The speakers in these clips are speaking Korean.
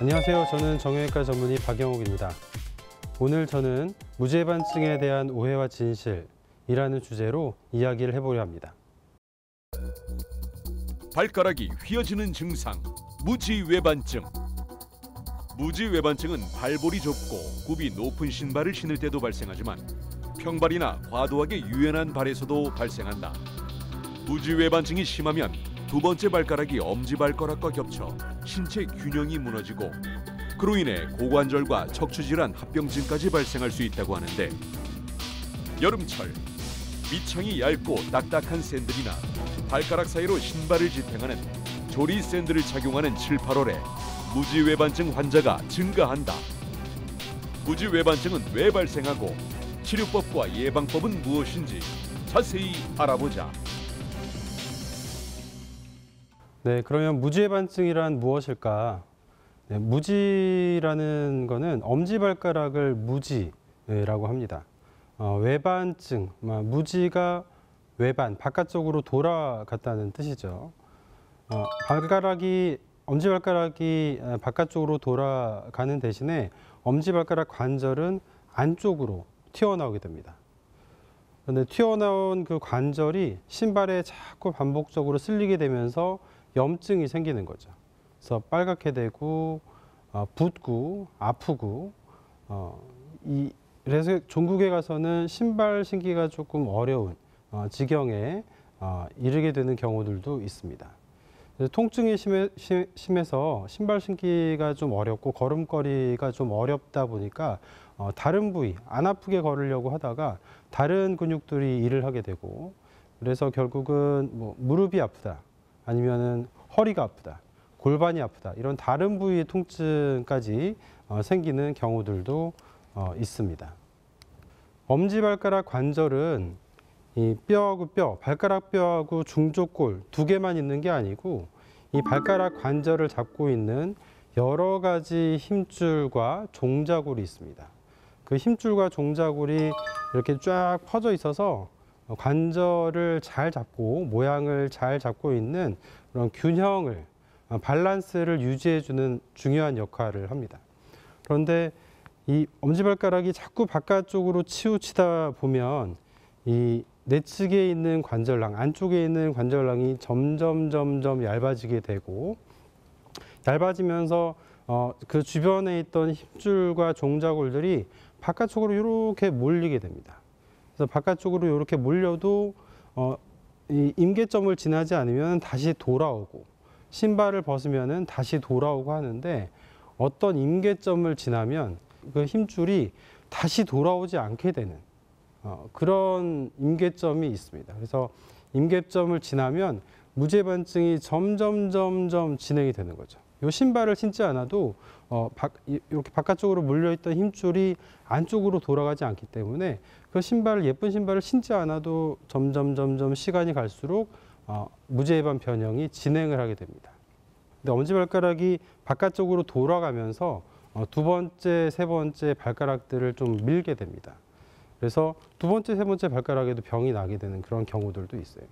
안녕하세요. 저는 정형외과 전문의 박영욱입니다. 오늘 저는 무지외반증에 대한 오해와 진실이라는 주제로 이야기를 해보려 합니다. 발가락이 휘어지는 증상, 무지외반증. 무지외반증은 발볼이 좁고 굽이 높은 신발을 신을 때도 발생하지만 평발이나 과도하게 유연한 발에서도 발생한다. 무지외반증이 심하면 두 번째 발가락이 엄지발가락과 겹쳐 신체 균형이 무너지고 그로 인해 고관절과 척추질환 합병증까지 발생할 수 있다고 하는데, 여름철 밑창이 얇고 딱딱한 샌들이나 발가락 사이로 신발을 지탱하는 조리 샌들을 착용하는 7, 8월에 무지외반증 환자가 증가한다. 무지외반증은 왜 발생하고 치료법과 예방법은 무엇인지 자세히 알아보자. 네, 그러면 무지외반증이란 무엇일까? 네, 무지라는 거는 엄지발가락을 무지라고 합니다. 외반증, 무지가 외반, 바깥쪽으로 돌아갔다는 뜻이죠. 엄지발가락이 바깥쪽으로 돌아가는 대신에 엄지발가락 관절은 안쪽으로 튀어나오게 됩니다. 그런데 튀어나온 그 관절이 신발에 자꾸 반복적으로 쓸리게 되면서 염증이 생기는 거죠. 그래서 빨갛게 되고 붓고 아프고 그래서 종국에 가서는 신발 신기가 조금 어려운 지경에 이르게 되는 경우들도 있습니다. 그래서 통증이 심해서 신발 신기가 좀 어렵고 걸음걸이가 좀 어렵다 보니까 다른 부위, 안 아프게 걸으려고 하다가 다른 근육들이 일을 하게 되고, 그래서 결국은 뭐 무릎이 아프다, 아니면은 허리가 아프다, 골반이 아프다, 이런 다른 부위의 통증까지 생기는 경우들도 있습니다. 엄지발가락 관절은 이 뼈하고 뼈, 발가락 뼈하고 중족골 두 개만 있는 게 아니고, 이 발가락 관절을 잡고 있는 여러 가지 힘줄과 종자골이 있습니다. 그 힘줄과 종자골이 이렇게 쫙 퍼져 있어서 관절을 잘 잡고 모양을 잘 잡고 있는 그런 균형을, 밸런스를 유지해주는 중요한 역할을 합니다. 그런데 이 엄지발가락이 자꾸 바깥쪽으로 치우치다 보면 이 내측에 있는 관절랑, 안쪽에 있는 관절랑이 점점 얇아지게 되고, 얇아지면서 그 주변에 있던 힘줄과 종자골들이 바깥쪽으로 이렇게 몰리게 됩니다. 그래서 바깥쪽으로 이렇게 몰려도 이 임계점을 지나지 않으면 다시 돌아오고, 신발을 벗으면 다시 돌아오고 하는데, 어떤 임계점을 지나면 그 힘줄이 다시 돌아오지 않게 되는 그런 임계점이 있습니다. 그래서 임계점을 지나면 무지외반증이 점점 진행이 되는 거죠. 이 신발을 신지 않아도 이렇게 바깥쪽으로 몰려있던 힘줄이 안쪽으로 돌아가지 않기 때문에 그 예쁜 신발을 신지 않아도 점점 시간이 갈수록 무지외반 변형이 진행을 하게 됩니다. 근데 엄지발가락이 바깥쪽으로 돌아가면서 두 번째, 세 번째 발가락들을 좀 밀게 됩니다. 그래서 두 번째, 세 번째 발가락에도 병이 나게 되는 그런 경우들도 있어요.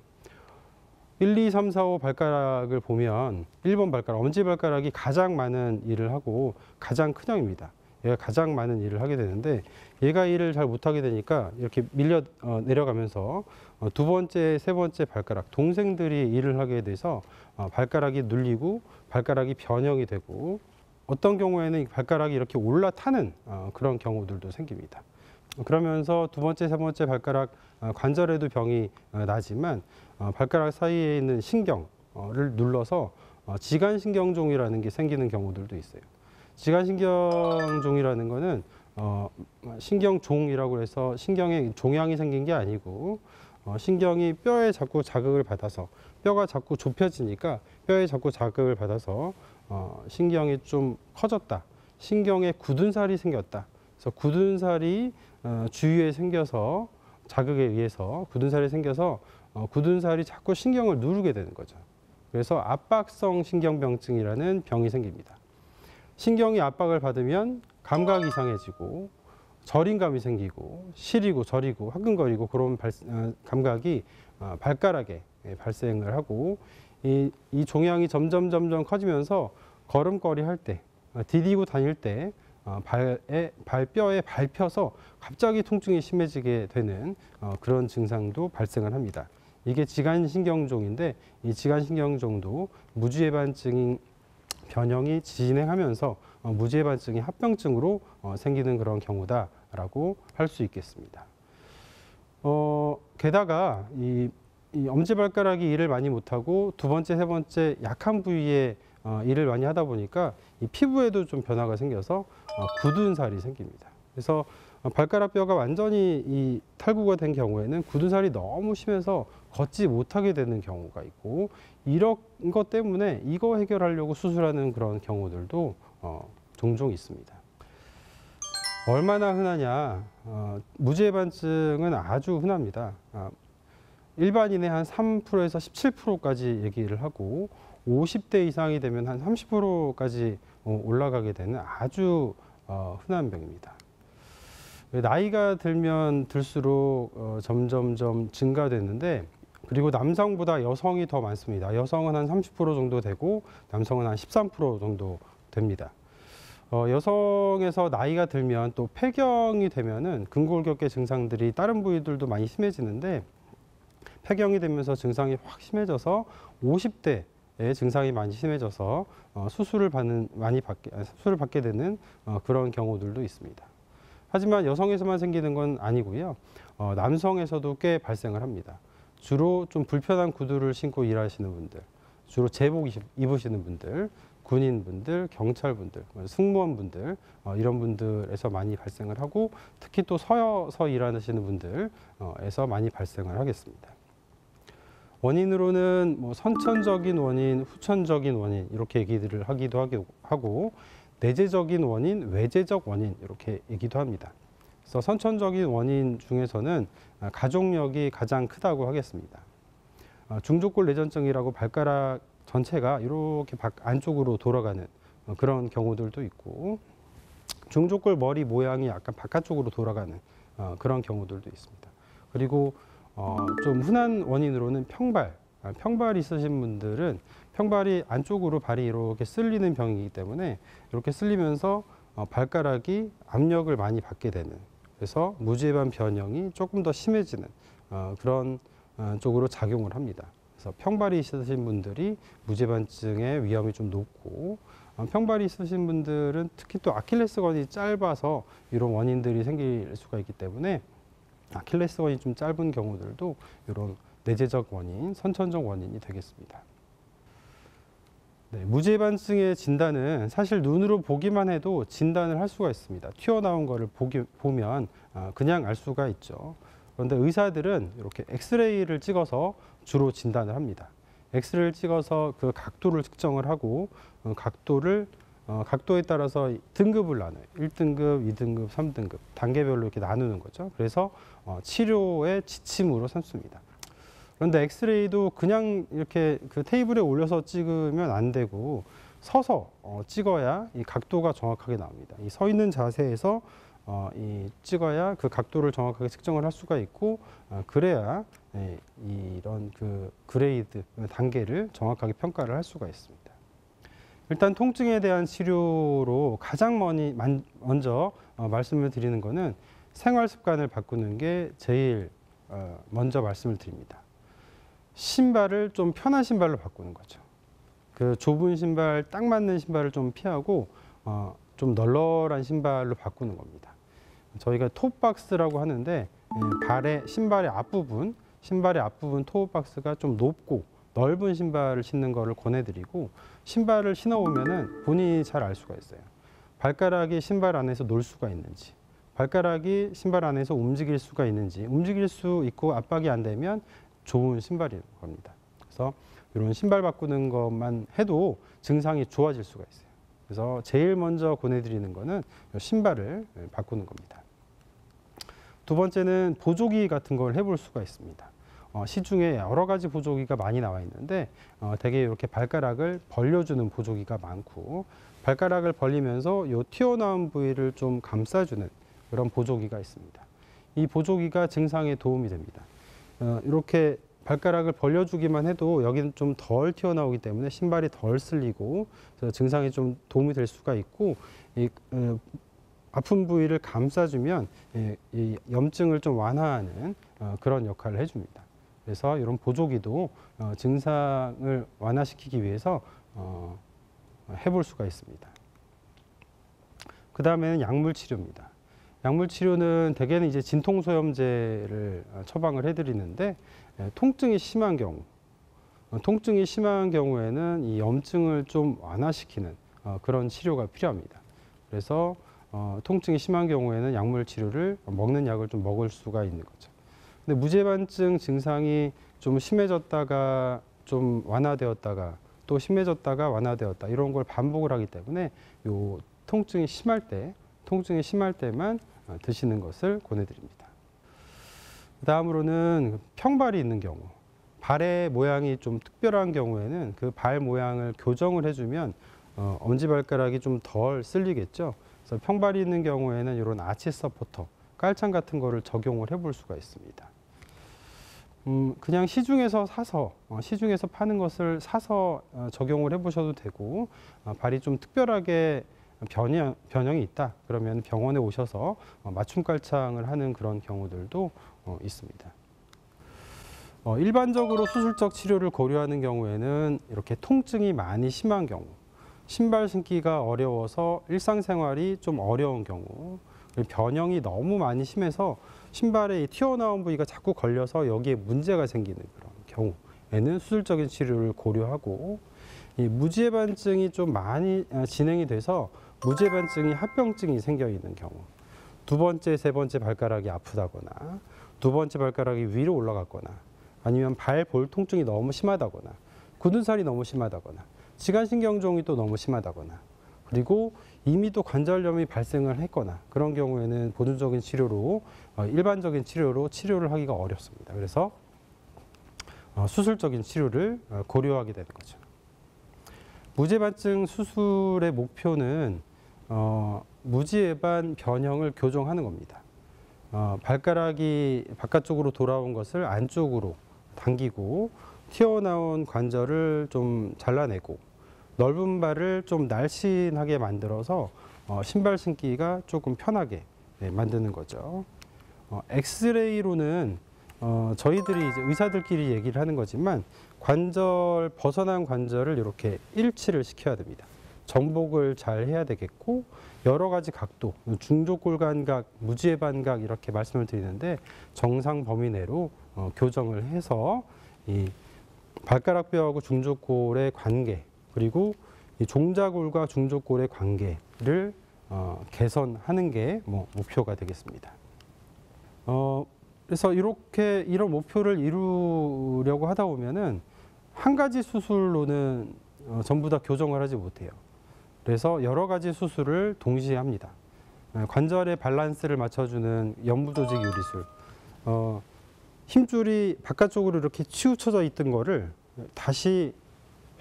1, 2, 3, 4, 5 발가락을 보면 1번 발가락, 엄지발가락이 가장 많은 일을 하고 가장 큰 형입니다. 얘가 가장 많은 일을 하게 되는데, 얘가 일을 잘 못하게 되니까 이렇게 밀려 내려가면서 두 번째, 세 번째 발가락, 동생들이 일을 하게 돼서 발가락이 눌리고 발가락이 변형이 되고, 어떤 경우에는 발가락이 이렇게 올라타는 그런 경우들도 생깁니다. 그러면서 두 번째, 세 번째 발가락 관절에도 병이 나지만 발가락 사이에 있는 신경을 눌러서 지간신경종이라는 게 생기는 경우들도 있어요. 지간신경종이라는 거는 신경종이라고 해서 신경에 종양이 생긴 게 아니고, 신경이 뼈에 자꾸 자극을 받아서, 뼈가 자꾸 좁혀지니까 뼈에 자꾸 자극을 받아서 신경이 좀 커졌다, 신경에 굳은 살이 생겼다, 그래서 굳은 살이 주위에 생겨서, 자극에 의해서 굳은 살이 생겨서 굳은 살이 자꾸 신경을 누르게 되는 거죠. 그래서 압박성 신경병증이라는 병이 생깁니다. 신경이 압박을 받으면 감각이 이상해지고 저림감이 생기고 시리고 저리고 화끈거리고 그런 감각이 발가락에 발생을 하고, 이 종양이 점점 커지면서 걸음걸이 할 때 디디고 다닐 때 발뼈에 밟혀서 갑자기 통증이 심해지게 되는 그런 증상도 발생을 합니다. 이게 지간신경종인데 이 지간신경종도 무지해반증인 변형이 진행하면서 무지해반증이 합병증으로 생기는 그런 경우다라고 할 수 있겠습니다. 게다가 이 엄지발가락이 일을 많이 못하고 두 번째, 세 번째 약한 부위에 일을 많이 하다 보니까 이 피부에도 좀 변화가 생겨서 굳은 살이 생깁니다. 그래서 발가락 뼈가 완전히 이 탈구가 된 경우에는 굳은 살이 너무 심해서 걷지 못하게 되는 경우가 있고, 이런 것 때문에 이거 해결하려고 수술하는 그런 경우들도 종종 있습니다. 얼마나 흔하냐? 무지해반증은 아주 흔합니다. 일반인의 한 3%에서 17%까지 얘기를 하고 50대 이상이 되면 한 30%까지 올라가게 되는 아주 흔한 병입니다. 나이가 들면 들수록 점점점 증가되는데, 그리고 남성보다 여성이 더 많습니다. 여성은 한 30% 정도 되고 남성은 한 13% 정도 됩니다. 여성에서 나이가 들면 또 폐경이 되면은 근골격계 증상들이 다른 부위들도 많이 심해지는데, 폐경이 되면서 증상이 확 심해져서 50대에 증상이 많이 심해져서 수술을 받게 되는 그런 경우들도 있습니다. 하지만 여성에서만 생기는 건 아니고요. 남성에서도 꽤 발생을 합니다. 주로 좀 불편한 구두를 신고 일하시는 분들, 주로 제복 입으시는 분들, 군인분들, 경찰분들, 승무원분들, 이런 분들에서 많이 발생을 하고, 특히 또 서여서 일하시는 분들에서 많이 발생을 하겠습니다. 원인으로는 뭐 선천적인 원인, 후천적인 원인 이렇게 얘기들을 하기도 하고, 내재적인 원인, 외재적 원인 이렇게 얘기도 합니다. 그래서 선천적인 원인 중에서는 가족력이 가장 크다고 하겠습니다. 중족골 내전증이라고 발가락 전체가 이렇게 안쪽으로 돌아가는 그런 경우들도 있고, 중족골 머리 모양이 약간 바깥쪽으로 돌아가는 그런 경우들도 있습니다. 그리고 좀 흔한 원인으로는 평발 있으신 분들은 평발이 안쪽으로 발이 이렇게 쓸리는 병이기 때문에 이렇게 쓸리면서 발가락이 압력을 많이 받게 되는, 그래서 무지해반 변형이 조금 더 심해지는 그런 쪽으로 작용을 합니다. 그래서 평발이 있으신 분들이 무지해반증의 위험이 좀 높고, 평발이 있으신 분들은 특히 또 아킬레스건이 짧아서 이런 원인들이 생길 수가 있기 때문에 아킬레스건이 좀 짧은 경우들도 이런 내재적 원인, 선천적 원인이 되겠습니다. 네, 무지해반증의 진단은 사실 눈으로 보기만 해도 진단을 할 수가 있습니다. 튀어나온 거를 보면 그냥 알 수가 있죠. 그런데 의사들은 이렇게 엑스레이를 찍어서 주로 진단을 합니다. 엑스레이를 찍어서 그 각도를 측정을 하고, 각도에 따라서 등급을 나눠요. 1등급, 2등급, 3등급 단계별로 이렇게 나누는 거죠. 그래서 치료의 지침으로 삼습니다. 그런데 엑스레이도 그냥 이렇게 그 테이블에 올려서 찍으면 안 되고 서서 찍어야 이 각도가 정확하게 나옵니다. 이 서 있는 자세에서 이 찍어야 그 각도를 정확하게 측정을 할 수가 있고, 그래야 이런 그 그레이드 단계를 정확하게 평가를 할 수가 있습니다. 일단 통증에 대한 치료로 가장 먼저 말씀을 드리는 것은 생활 습관을 바꾸는 게 제일 먼저 말씀을 드립니다. 신발을 좀 편한 신발로 바꾸는 거죠. 그 좁은 신발, 딱 맞는 신발을 좀 피하고 좀 널널한 신발로 바꾸는 겁니다. 저희가 톱박스라고 하는데, 신발의 앞부분 톱박스가 좀 높고 넓은 신발을 신는 것을 권해드리고, 신발을 신어보면은 본인이 잘 알 수가 있어요. 발가락이 신발 안에서 놀 수가 있는지, 발가락이 신발 안에서 움직일 수가 있는지, 움직일 수 있고 압박이 안 되면 좋은 신발인 겁니다. 그래서 이런 신발 바꾸는 것만 해도 증상이 좋아질 수가 있어요. 그래서 제일 먼저 권해드리는 거는 신발을 바꾸는 겁니다. 두 번째는 보조기 같은 걸 해볼 수가 있습니다. 시중에 여러 가지 보조기가 많이 나와 있는데, 대개 이렇게 발가락을 벌려주는 보조기가 많고, 발가락을 벌리면서 이 튀어나온 부위를 좀 감싸주는 그런 보조기가 있습니다. 이 보조기가 증상에 도움이 됩니다. 이렇게 발가락을 벌려주기만 해도 여기는 좀 덜 튀어나오기 때문에 신발이 덜 쓸리고 그래서 증상에 좀 도움이 될 수가 있고 아픈 부위를 감싸주면 이 염증을 좀 완화하는 그런 역할을 해줍니다. 그래서 이런 보조기도 증상을 완화시키기 위해서 해볼 수가 있습니다. 그 다음에는 약물 치료입니다. 약물 치료는 대개는 이제 진통소염제를 처방을 해드리는데 통증이 심한 경우에는 이 염증을 좀 완화시키는 그런 치료가 필요합니다. 그래서 통증이 심한 경우에는 약물 치료를 먹는 약을 좀 먹을 수가 있는 거죠. 근데 무죄반증 증상이 좀 심해졌다가 좀 완화되었다가 또 심해졌다가 완화되었다 이런 걸 반복을 하기 때문에 요 통증이 심할 때만 드시는 것을 권해드립니다. 다음으로는 평발이 있는 경우, 발의 모양이 좀 특별한 경우에는 그 발 모양을 교정을 해주면 엄지발가락이 좀 덜 쓸리겠죠. 그래서 평발이 있는 경우에는 이런 아치 서포터, 깔창 같은 거를 적용을 해볼 수가 있습니다. 그냥 시중에서 파는 것을 사서 적용을 해보셔도 되고, 발이 좀 특별하게 변형이 있다 그러면 병원에 오셔서 맞춤 깔창을 하는 그런 경우들도 있습니다. 일반적으로 수술적 치료를 고려하는 경우에는 이렇게 통증이 많이 심한 경우, 신발 신기가 어려워서 일상생활이 좀 어려운 경우, 변형이 너무 많이 심해서 신발에 튀어나온 부위가 자꾸 걸려서 여기에 문제가 생기는 그런 경우에는 수술적인 치료를 고려하고, 이 무지해반증이 좀 많이 진행이 돼서 무지해반증이 합병증이 생겨 있는 경우, 두 번째, 세 번째 발가락이 아프다거나 두 번째 발가락이 위로 올라갔거나 아니면 발 볼 통증이 너무 심하다거나 굳은 살이 너무 심하다거나 지간신경종이 또 너무 심하다거나 그리고 이미 또 관절염이 발생을 했거나 그런 경우에는 보조적인 치료로 일반적인 치료를 하기가 어렵습니다. 그래서 수술적인 치료를 고려하게 되는 거죠. 무지해반증 수술의 목표는 무지해반 변형을 교정하는 겁니다. 발가락이 바깥쪽으로 돌아온 것을 안쪽으로 당기고 튀어나온 관절을 좀 잘라내고 넓은 발을 좀 날씬하게 만들어서 신발 신기가 조금 편하게 만드는 거죠. 엑스레이로는 저희들이 이제 의사들끼리 얘기를 하는 거지만 벗어난 관절을 이렇게 일치를 시켜야 됩니다. 정복을 잘 해야 되겠고 여러 가지 각도, 중족골간각, 무지해반각 이렇게 말씀을 드리는데 정상 범위 내로 교정을 해서 이 발가락뼈하고 중족골의 관계 그리고 이 종자골과 중족골의 관계를 개선하는 게 목표가 되겠습니다. 그래서 이런 목표를 이루려고 하다 보면은 한 가지 수술로는 전부 다 교정을 하지 못해요. 그래서 여러 가지 수술을 동시에 합니다. 관절의 밸런스를 맞춰주는 연부조직 유리술, 힘줄이 바깥쪽으로 이렇게 치우쳐져 있던 거를 다시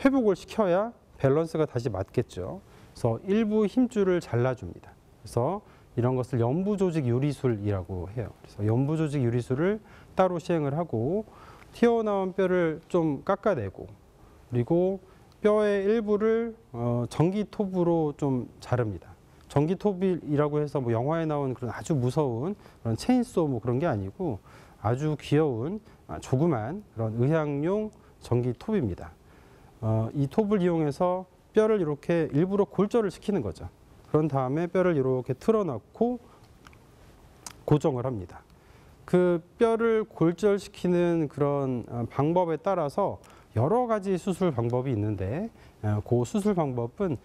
회복을 시켜야 밸런스가 다시 맞겠죠. 그래서 일부 힘줄을 잘라줍니다. 그래서 이런 것을 연부조직 유리술이라고 해요. 그래서 연부조직 유리술을 따로 시행을 하고 튀어나온 뼈를 좀 깎아내고 그리고 뼈의 일부를 전기톱으로 좀 자릅니다. 전기톱이라고 해서 영화에 나온 그런 아주 무서운 그런 체인소 그런 게 아니고 아주 귀여운 조그만 그런 의학용 전기톱입니다. 이 톱을 이용해서 뼈를 이렇게 일부러 골절을 시키는 거죠. 그런 다음에 뼈를 이렇게 틀어놓고 고정을 합니다. 그 뼈를 골절시키는 그런 방법에 따라서 여러 가지 수술 방법이 있는데 그 수술 방법은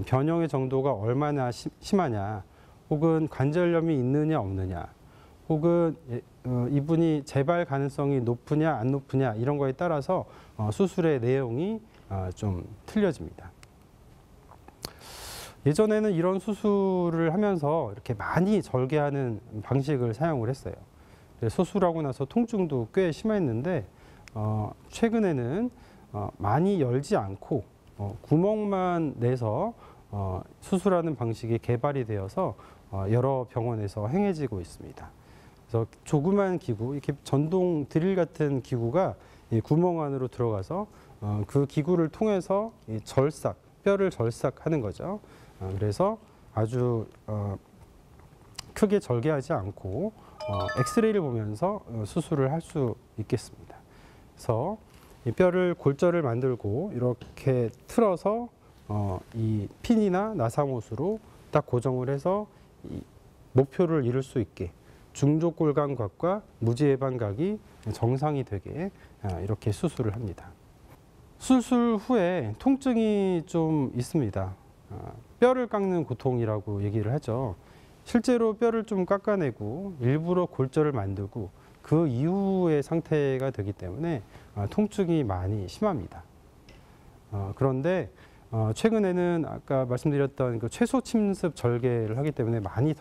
변형의 정도가 얼마나 심하냐 혹은 관절염이 있느냐 없느냐 혹은 이분이 재발 가능성이 높으냐 안 높으냐 이런 거에 따라서 수술의 내용이 좀 틀려집니다. 예전에는 이런 수술을 하면서 이렇게 많이 절개하는 방식을 사용을 했어요. 수술하고 나서 통증도 꽤 심했는데 최근에는 많이 열지 않고 구멍만 내서 수술하는 방식이 개발이 되어서 여러 병원에서 행해지고 있습니다. 그래서 조그만 기구, 이렇게 전동 드릴 같은 기구가 이 구멍 안으로 들어가서 그 기구를 통해서 이 뼈를 절삭하는 거죠. 그래서 아주 크게 절개하지 않고 엑스레이를 보면서 수술을 할 수 있겠습니다. 그래서 이 뼈를 골절을 만들고 이렇게 틀어서 이 핀이나 나사못으로 딱 고정을 해서 이 목표를 이룰 수 있게 중족골감각과 무지해반각이 정상이 되게 이렇게 수술을 합니다. 수술 후에 통증이 좀 있습니다. 뼈를 깎는 고통이라고 얘기를 하죠. 실제로 뼈를 좀 깎아내고 일부러 골절을 만들고 그 이후의 상태가 되기 때문에 통증이 많이 심합니다. 그런데 최근에는 아까 말씀드렸던 그 최소 침습 절개를 하기 때문에 많이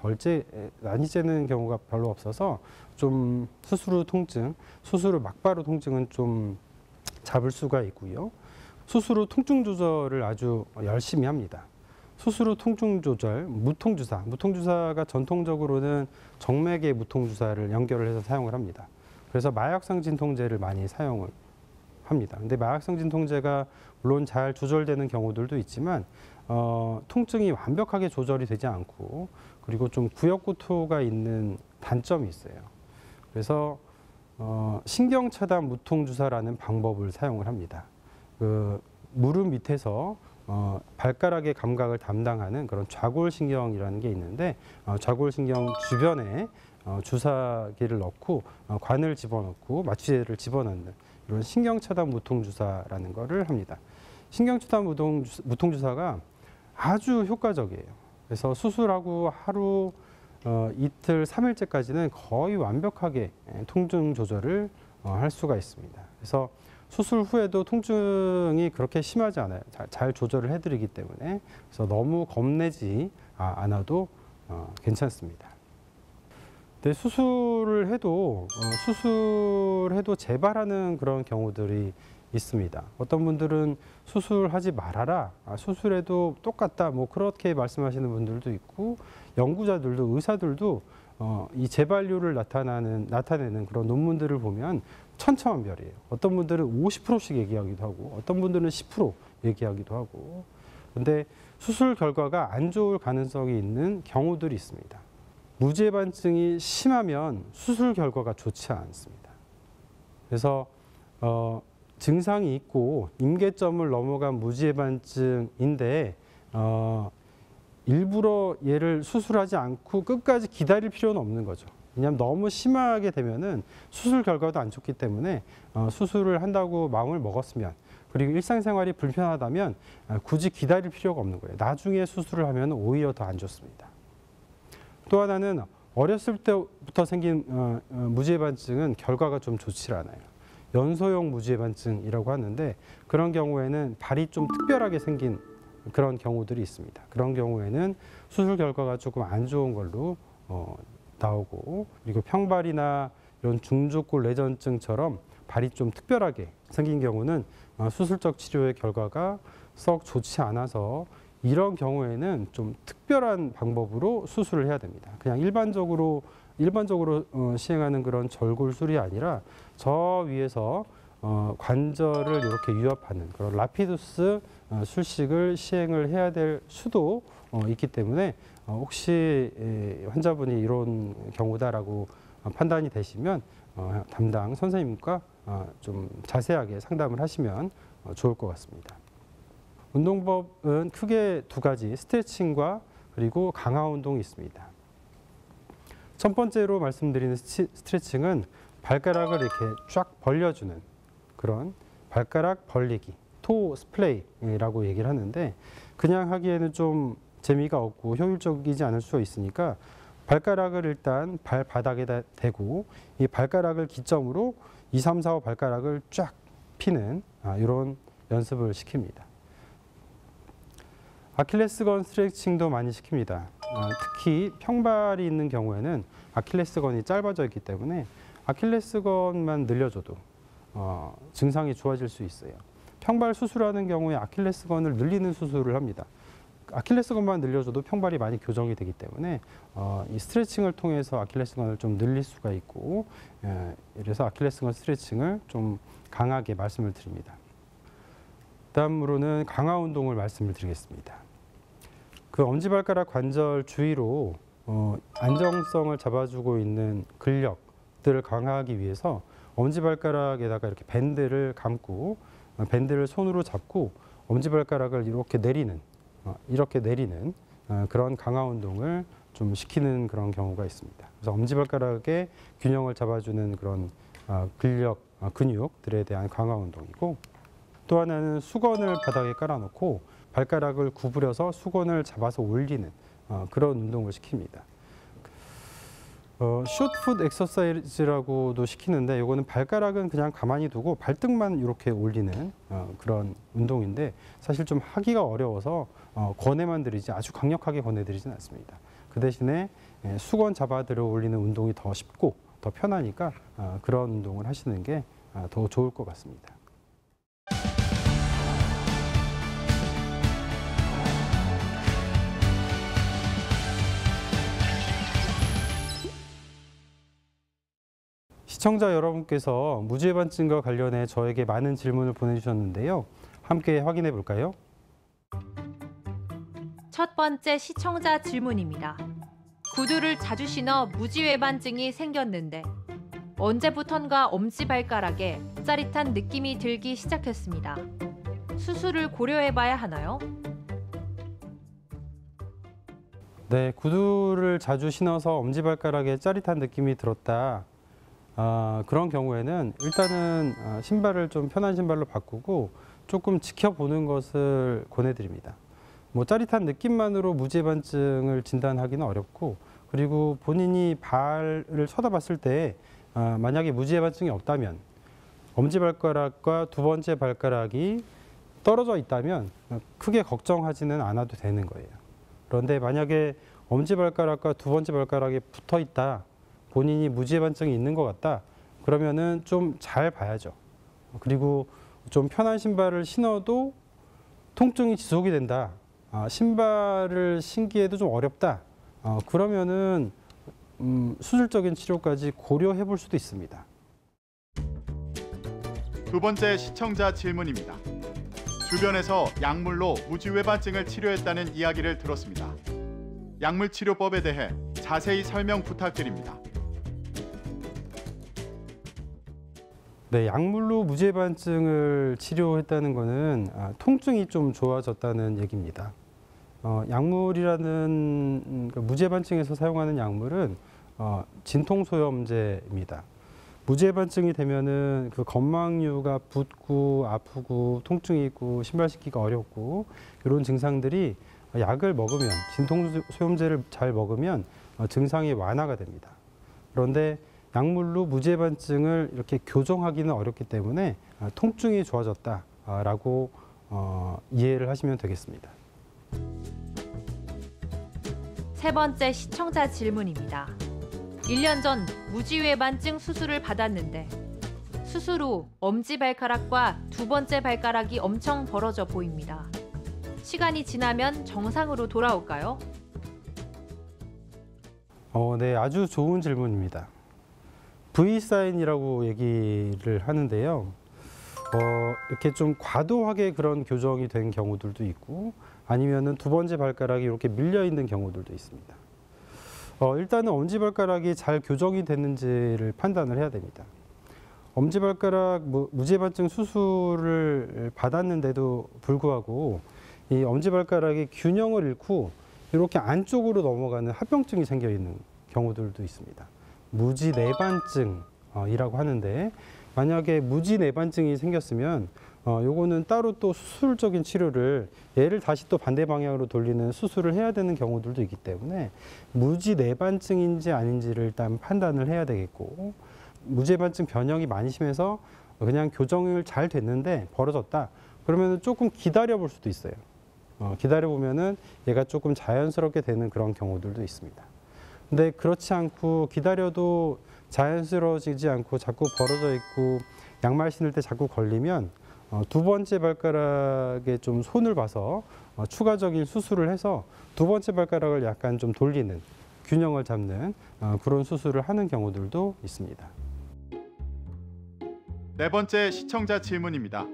재는 경우가 별로 없어서 좀 수술 후 통증, 수술 후 막바로 통증은 좀 잡을 수가 있고요. 수술 후 통증 조절을 아주 열심히 합니다. 수술 후 통증 조절, 무통주사가 전통적으로는 정맥의 무통주사를 연결을 해서 사용을 합니다. 그래서 마약성 진통제를 많이 사용을 합니다. 근데 마약성 진통제가 물론 잘 조절되는 경우들도 있지만 통증이 완벽하게 조절이 되지 않고 그리고 좀 구역구토가 있는 단점이 있어요. 그래서 신경차단 무통주사라는 방법을 사용을 합니다. 그 무릎 밑에서 발가락의 감각을 담당하는 그런 좌골신경이라는 게 있는데 좌골신경 주변에 주사기를 넣고 관을 집어넣고 마취제를 집어넣는 이런 신경차단 무통주사라는 거를 합니다. 신경차단 무통주사가 아주 효과적이에요. 그래서 수술하고 하루, 이틀, 3일째까지는 거의 완벽하게 통증 조절을 할 수가 있습니다. 그래서 수술 후에도 통증이 그렇게 심하지 않아요. 잘 조절을 해드리기 때문에. 그래서 너무 겁내지 않아도 괜찮습니다. 근데 수술을 해도 재발하는 그런 경우들이 있습니다. 어떤 분들은 수술하지 말아라, 수술해도 똑같다, 뭐 그렇게 말씀하시는 분들도 있고, 연구자들도 의사들도 이 재발률을 나타내는 그런 논문들을 보면 천차만별이에요. 어떤 분들은 50%씩 얘기하기도 하고, 어떤 분들은 10% 얘기하기도 하고. 근데 수술 결과가 안 좋을 가능성이 있는 경우들이 있습니다. 무지해반증이 심하면 수술 결과가 좋지 않습니다. 그래서 증상이 있고 임계점을 넘어간 무지해반증인데 일부러 얘를 수술하지 않고 끝까지 기다릴 필요는 없는 거죠. 왜냐하면 너무 심하게 되면은 수술 결과도 안 좋기 때문에 수술을 한다고 마음을 먹었으면, 그리고 일상생활이 불편하다면 굳이 기다릴 필요가 없는 거예요. 나중에 수술을 하면 오히려 더 안 좋습니다. 또 하나는 어렸을 때부터 생긴 무지해반증은 결과가 좀 좋지 않아요. 연소형 무지해반증이라고 하는데, 그런 경우에는 발이 좀 특별하게 생긴 그런 경우들이 있습니다. 그런 경우에는 수술 결과가 조금 안 좋은 걸로 나오고, 그리고 평발이나 이런 중족골 내전증처럼 발이 좀 특별하게 생긴 경우는 수술적 치료의 결과가 썩 좋지 않아서 이런 경우에는 좀 특별한 방법으로 수술을 해야 됩니다. 그냥 일반적으로 시행하는 그런 절골술이 아니라 저 위에서 관절을 이렇게 위협하는 그런 라피두스 술식을 시행을 해야 될 수도 있기 때문에 혹시 환자분이 이런 경우다라고 판단이 되시면 담당 선생님과 좀 자세하게 상담을 하시면 좋을 것 같습니다. 운동법은 크게 두 가지, 스트레칭과 그리고 강화 운동이 있습니다. 첫 번째로 말씀드리는 스트레칭은 발가락을 이렇게 쫙 벌려주는 그런 발가락 벌리기, 토 스플레이라고 얘기를 하는데, 그냥 하기에는 좀 재미가 없고 효율적이지 않을 수가 있으니까 발가락을 일단 발바닥에다 대고 이 발가락을 기점으로 2, 3, 4, 5 발가락을 쫙 피는 이런 연습을 시킵니다. 아킬레스건 스트레칭도 많이 시킵니다. 특히 평발이 있는 경우에는 아킬레스건이 짧아져 있기 때문에 아킬레스건만 늘려줘도 증상이 좋아질 수 있어요. 평발 수술하는 경우에 아킬레스건을 늘리는 수술을 합니다. 아킬레스건만 늘려줘도 평발이 많이 교정이 되기 때문에 이 스트레칭을 통해서 아킬레스건을 좀 늘릴 수가 있고, 그래서 아킬레스건 스트레칭을 좀 강하게 말씀을 드립니다. 다음으로는 강화 운동을 말씀을 드리겠습니다. 그 엄지발가락 관절 주위로 안정성을 잡아주고 있는 근력들을 강화하기 위해서 엄지발가락에다가 이렇게 밴드를 감고 밴드를 손으로 잡고 엄지발가락을 이렇게 내리는 그런 강화 운동을 좀 시키는 그런 경우가 있습니다. 그래서 엄지발가락의 균형을 잡아주는 그런 근육들에 대한 강화 운동이고, 또 하나는 수건을 바닥에 깔아놓고 발가락을 구부려서 수건을 잡아서 올리는 그런 운동을 시킵니다. 숏풋 엑서사이즈라고도 시키는데, 이거는 발가락은 그냥 가만히 두고 발등만 이렇게 올리는 그런 운동인데, 사실 좀 하기가 어려워서 권해만 드리지 아주 강력하게 권해드리진 않습니다. 그 대신에 수건 잡아 들어 올리는 운동이 더 쉽고 더 편하니까 그런 운동을 하시는 게 더 좋을 것 같습니다. 시청자 여러분께서 무지외반증과 관련해 저에게 많은 질문을 보내주셨는데요. 함께 확인해 볼까요? 첫 번째 시청자 질문입니다. 구두를 자주 신어 무지외반증이 생겼는데 언제부턴가 엄지발가락에 짜릿한 느낌이 들기 시작했습니다. 수술을 고려해봐야 하나요? 네, 구두를 자주 신어서 엄지발가락에 짜릿한 느낌이 들었다. 그런 경우에는 일단은 신발을 좀 편한 신발로 바꾸고 조금 지켜보는 것을 권해드립니다. 뭐 짜릿한 느낌만으로 무지외반증을 진단하기는 어렵고, 그리고 본인이 발을 쳐다봤을 때 만약에 무지외반증이 없다면, 엄지발가락과 두 번째 발가락이 떨어져 있다면 크게 걱정하지는 않아도 되는 거예요. 그런데 만약에 엄지발가락과 두 번째 발가락이 붙어 있다, 본인이 무지외반증이 있는 것 같다, 그러면은 좀 잘 봐야죠. 그리고 좀 편한 신발을 신어도 통증이 지속이 된다, 신발을 신기에도 좀 어렵다, 그러면은 수술적인 치료까지 고려해 볼 수도 있습니다. 두 번째 시청자 질문입니다. 주변에서 약물로 무지외반증을 치료했다는 이야기를 들었습니다. 약물 치료법에 대해 자세히 설명 부탁드립니다. 네, 약물로 무지외반증을 치료했다는 것은 통증이 좀 좋아졌다는 얘기입니다. 약물이라는 무지외반증에서 사용하는 약물은 진통소염제입니다. 무지외반증이 되면은 그 건망류가 붓고 아프고 통증이 있고 신발 신기가 어렵고 이런 증상들이 약을 먹으면, 진통소염제를 잘 먹으면 증상이 완화가 됩니다. 그런데 약물로 무지외반증을 이렇게 교정하기는 어렵기 때문에 통증이 좋아졌다라고 이해를 하시면 되겠습니다. 세 번째 시청자 질문입니다. 1년 전 무지외반증 수술을 받았는데 수술 후 엄지발가락과 두 번째 발가락이 엄청 벌어져 보입니다. 시간이 지나면 정상으로 돌아올까요? 네, 아주 좋은 질문입니다. V사인이라고 얘기를 하는데요. 이렇게 좀 과도하게 그런 교정이 된 경우들도 있고, 아니면은 두 번째 발가락이 이렇게 밀려 있는 경우들도 있습니다. 일단은 엄지발가락이 잘 교정이 됐는지를 판단을 해야 됩니다. 엄지발가락 무지외반증 수술을 받았는데도 불구하고 이 엄지발가락이 균형을 잃고 이렇게 안쪽으로 넘어가는 합병증이 생겨 있는 경우들도 있습니다. 무지내반증이라고 하는데, 만약에 무지내반증이 생겼으면 요거는 따로 또 수술적인 치료를, 얘를 다시 또 반대 방향으로 돌리는 수술을 해야 되는 경우들도 있기 때문에 무지내반증인지 아닌지를 일단 판단을 해야 되겠고, 무지내반증 변형이 많이 심해서 그냥 교정을 잘 됐는데 벌어졌다, 그러면 조금 기다려 볼 수도 있어요. 기다려 보면은 얘가 조금 자연스럽게 되는 그런 경우들도 있습니다. 근데 그렇지 않고 기다려도 자연스러워지지 않고 자꾸 벌어져 있고 양말 신을 때 자꾸 걸리면 두 번째 발가락에 좀 손을 봐서 추가적인 수술을 해서 두 번째 발가락을 약간 좀 돌리는, 균형을 잡는 그런 수술을 하는 경우들도 있습니다. 네 번째 시청자 질문입니다.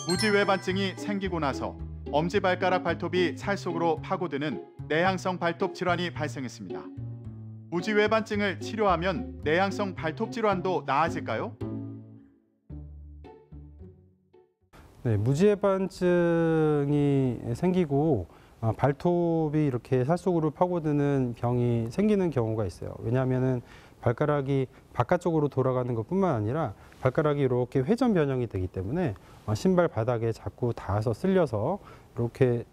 무지외반증이 생기고 나서 엄지발가락 발톱이 살 속으로 파고드는 내향성 발톱 질환이 발생했습니다. 무지외반증을 치료하면 내향성 발톱 질환도 나아질까요? 네, 무지외반증이 생기고 발톱이 이렇게 살 속으로 파고드는 병이 생기는 경우가 있어요. 왜냐하면은 발가락이 바깥쪽으로 돌아가는 것뿐만 아니라 발가락이 이렇게 회전 변형이 되기 때문에 신발 바닥에 자꾸 닿아서 쓸려서 이렇게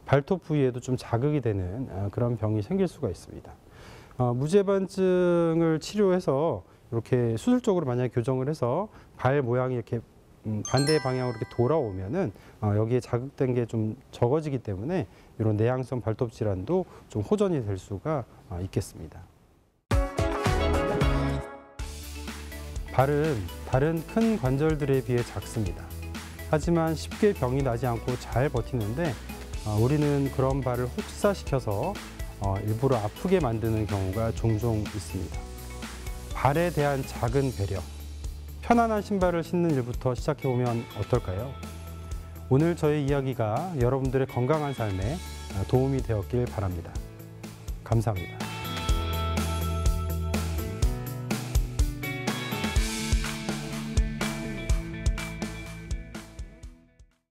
발톱 부위에도 좀 자극이 되는 그런 병이 생길 수가 있습니다. 무지외반증을 치료해서 이렇게 수술적으로 만약에 교정을 해서 발 모양이 이렇게 반대 방향으로 이렇게 돌아오면은 여기에 자극된 게 좀 적어지기 때문에 이런 내향성 발톱 질환도 좀 호전이 될 수가 있겠습니다. 발은 다른 큰 관절들에 비해 작습니다. 하지만 쉽게 병이 나지 않고 잘 버티는데 우리는 그런 발을 혹사시켜서 일부러 아프게 만드는 경우가 종종 있습니다. 발에 대한 작은 배려, 편안한 신발을 신는 일부터 시작해보면 어떨까요? 오늘 저의 이야기가 여러분들의 건강한 삶에 도움이 되었길 바랍니다. 감사합니다.